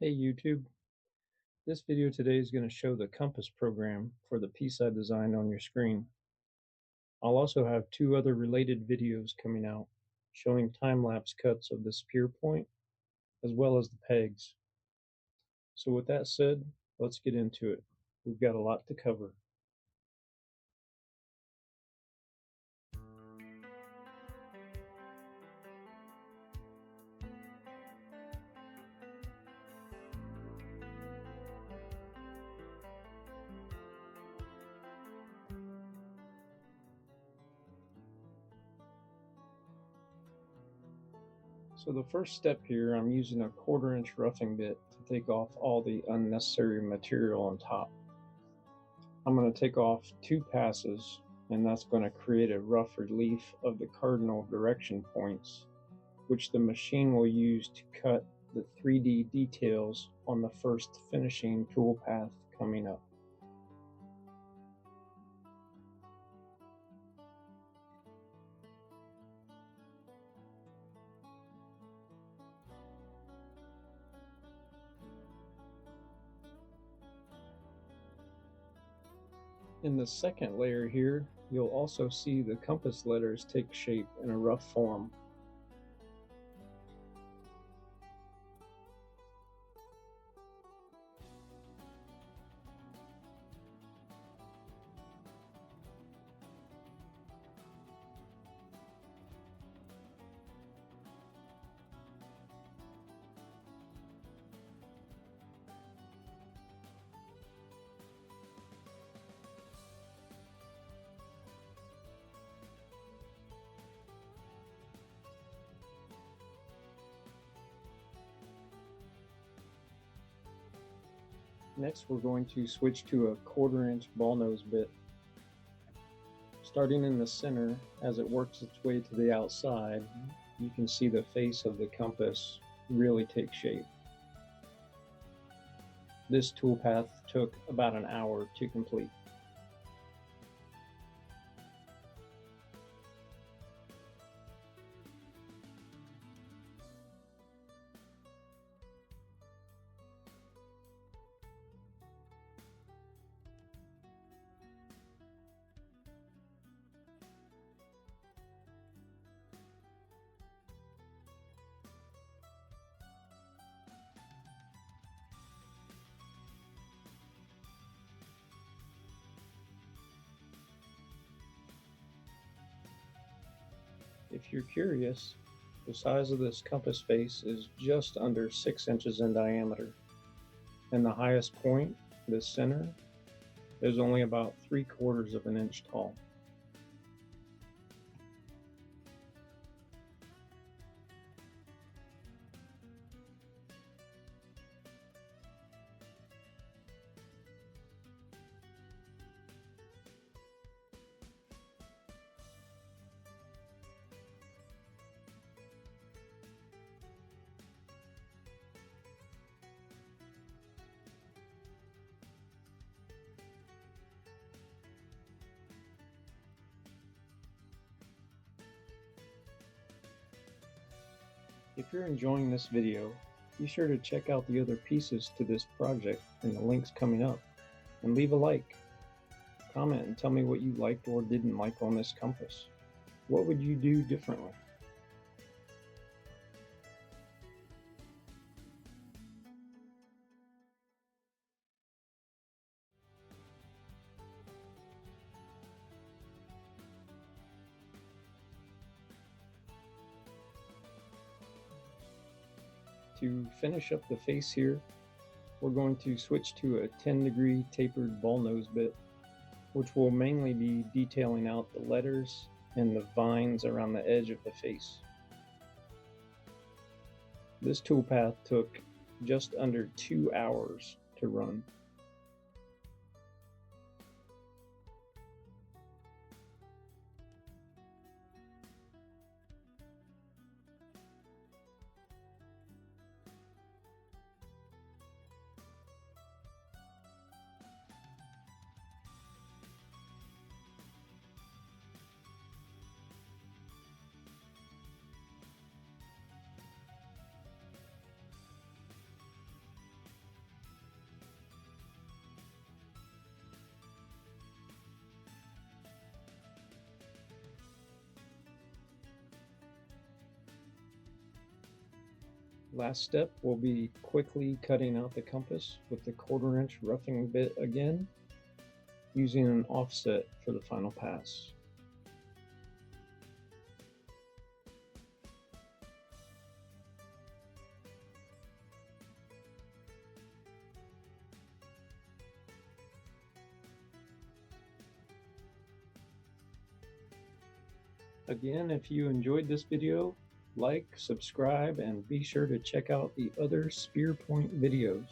Hey YouTube, this video today is going to show the compass program for the piece I designed on your screen. I'll also have two other related videos coming out showing time-lapse cuts of the spear point as well as the pegs. So with that said, let's get into it. We've got a lot to cover. So the first step here, I'm using a 1/4" roughing bit to take off all the unnecessary material on top. I'm going to take off 2 passes, and that's going to create a rough relief of the cardinal direction points, which the machine will use to cut the 3D details on the first finishing toolpath coming up. In the second layer here, you'll also see the compass letters take shape in a rough form. Next, we're going to switch to a 1/4" ball nose bit. Starting in the center, as it works its way to the outside, you can see the face of the compass really take shape. This toolpath took about an hour to complete. If you're curious, the size of this compass face is just under 6 inches in diameter, and the highest point, the center, is only about 3/4 of an inch tall. If you're enjoying this video, be sure to check out the other pieces to this project in the links coming up, and leave a like. Comment and tell me what you liked or didn't like on this compass. What would you do differently? To finish up the face here, we're going to switch to a 10-degree tapered ball nose bit, which will mainly be detailing out the letters and the vines around the edge of the face. This toolpath took just under 2 hours to run. Last step will be quickly cutting out the compass with the 1/4 inch roughing bit again, using an offset for the final pass. Again, if you enjoyed this video, like, subscribe, and be sure to check out the other spear point videos.